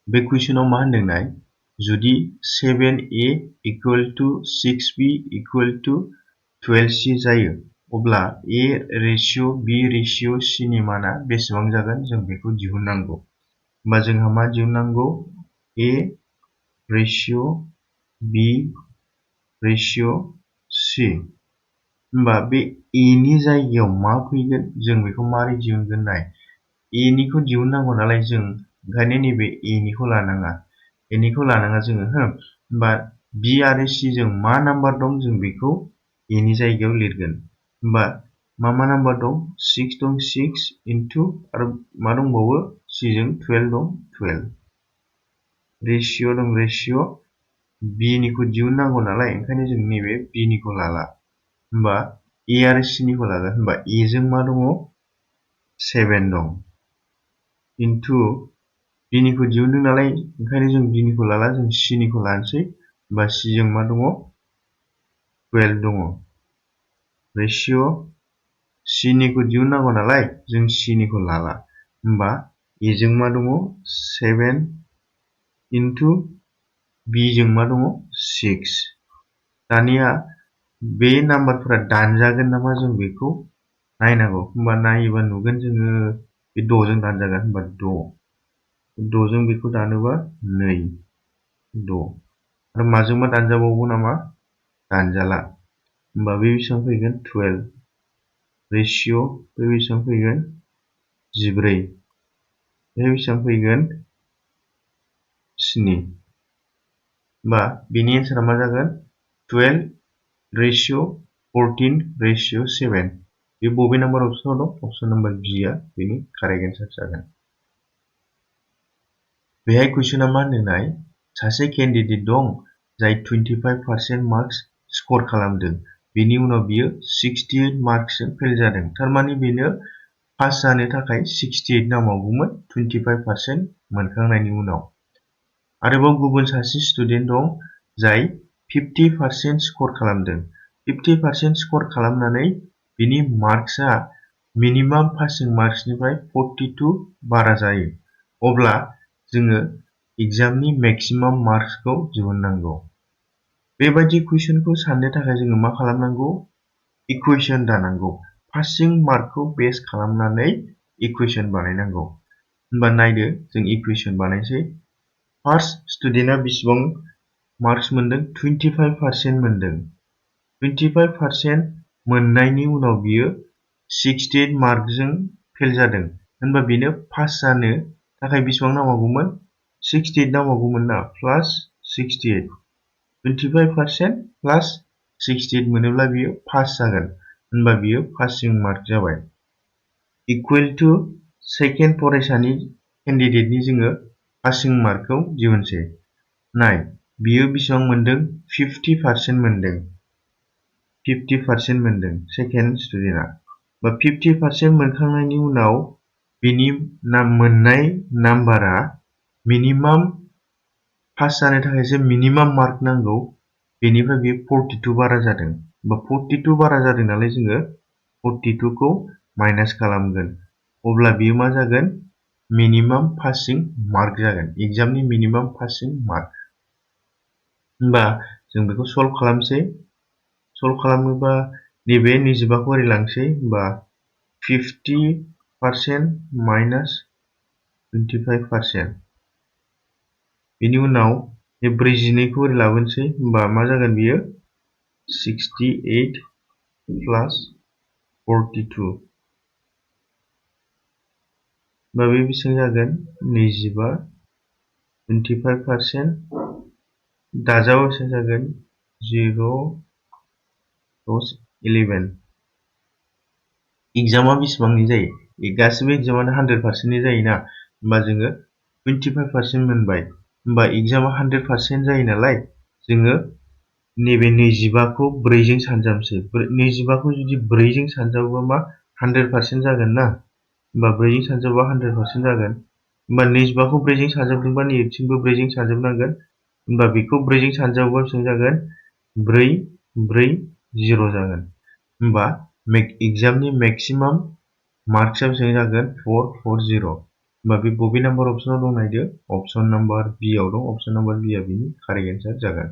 बे कुइसनाव मा होनदोंनाय जुदि 7a equal to 6b equal to 12c जायो अब्ला a ratio b ratio c नि माना बेसेबां जागोन जों बेखौ दिहुननांगौ। होमबा जोंहा मा दिहुननांगौ a ratio b ratio c। होमबा बे a नि जायगायाव मा फैगोन जों बेखौ मारै दिहुनगोन नाय a निखौ दिहुननांगौ नालाय जों ओंखायनो नैबे a निखौ लानाङा जोङो होमबा b आरो c जों मा नाम्बार दं जों बेखौ a नि जायगायाव लिरगोन। होमबा मा नाम्बार दं 6 दं 6 इनटु आरो मा दंबावो c जों 12 दं 12 रेशियो दं रेशियो b निखौ दिहुननांगौ नालाय ओंखायनो जों नैबे b निखौ लाला। होमबा a आरो c निखौ लागोन। होमबा a जों मा दङ 7 दं इनटु b निखौ दिहुनदों नालाय ओंखायनो जों b निखौ लाला जों c निखौ लानोसै। होमबा c जों मा दङ 12 दङ रेशियो c निखौ दिहुननांगौ नालाय जों c निखौ लाला। होमबा a जों मा दङ 7 इनटु b जों मा दङ 6। दानिया बे नाम्बारफोरा दानजागोन नामा जों बेखौ नायनांगौ। होमबा नायोबा नुगोन जोङो बे 6 जों दानजागोन। होमबा 6 जों बेखौ दानोबा 2 6 आरो माजोंबा दानजाबावगौ नामा दानजाला। होमबा बे बेसेबां फैगोन 12 रेशियो बे बेसेबां फैगोन 14 बे बेसेबां फैगोन 7। होमबा बेनि एन्सारा मा जागोन 12 रेशियो 14 रेशियो 7। बे बबे नाम्बार अपसनाव दं अपसन नाम्बार बी आ बेनि कारेक्ट एन्सार जागोन। बेहाय कुइसना मा होनदोंनाय सासे केन्डिडेट दं जाय 25% मार्क्स स्कर खालामदों बेनि उनाव बियो 68 मार्क्सजों फेल जादों। थारमाने बेनो पास जानो थाखाय 68 नांबावगौमोन 25% मोनखांनायनि उनाव। आरोबाव गुबुन सासे स्टुडेन्ट दं जाय 50% स्कर खालामदों। 50% स्कर खालामनानै बिनि मार्क्सआ मिनिमाम पासिं मार्क्सनिफ्राय 42 बारा जायो अब्ला जोङो एग्जामनि मेक्सिमाम मार्क्सखौ दिहुननांगौ। बेबायदि कुइसनखौ साननो थाखाय जोङो मा खालामनांगौ इकुवेशन दानांगौ। पासिं मार्कखौ बेस खालामनानै इकुवेशन बानायनांगौ। होमबा नायदो जों इकुवेशन बानायसै। फार्स्ट स्टुडेन्टआ बेसेबां मार्क्स मोनदों 25% मोनदों। 25% मोननायनि उनाव बियो 68 मार्कजों फेल जादों। होनबा बेनो पास जानो थाखाय बेसेबां नांबावगौमोन 68 नांबावगौमोन ना प्लास 68 25% प्लास 68 मोनोब्ला बियो पास जागोन। होनबा बियो पासिं मार्क जाबाय। इकुवेल टु सेकेन्ड फरायसानि केन्डिडेटनि जोङो पासिं मार्कखौ दिहुनसै। नाय बियो बेसेबां मोनदों 50% मोनदों 50% मोनदों सेकेन्ड स्टुडेन्टआ। बा 50% मोनखांनायनि उनाव बिनि मोननाय नाम्बारा मिनिमाम पास जानो थाखायसो मिनिमाम मार्क नांगौ बेनिफ्राय बियो 42 बारा जादों। बा 42 बारा जादों नालाय जोङो 42 खौ माइनास खालामगोन अब्ला बियो मा जागोन मिनिमाम पासिं मार्क जागोन एग्जामनि मिनिमाम पासिं मार्क। होमबा जों बेखौ सल्भ खालामसै। सल्भ खालामोबा नैबे 25 खौ ओरै लांसै। होमबा 50% माइनास 25%। बेनि उनाव बे 42 खौ ओरै लाबोनोसै। होमबा मा जागोन बियो 68 प्लास 42। होमबा बे बेसेबां जागोन 25 25% दाजाबा बेसेबां जागोन 0 10 11। एग्जामा बेसेबांनि जायो गासिबो एग्जामानो 100%नि जायोना। होमबा जोङो 25% मोनबाय। होमबा एग्जामा 100% जायो नालाय जोङो नैबे 25 खौ 4 जों सानजाबसै। 25 खौ जुदि 4 जों सानजाबोबा मा 100% जागोन ना। होमबा 4 जों सानजाबोबा 100% जागोन। होमबा 25 खौ 4 जों सानजाबदोंबा नैथिंबो 4 जों सानजाबनांगोन। होमबा बेखौ 4 जों सानजाबोबा बेसेबां जागोन 4 4 0 जागोन। होमबा एग्जामनि मेक्सिमाम मार्क्सआ बेसेबां जागोन 440। होमबा बे बबे नाम्बार अपसनाव दं नायदो, अपसन नाम्बार बि आव दं, अपसन नाम्बार बि आ बिनि कारेक्ट एन्सार जागोन।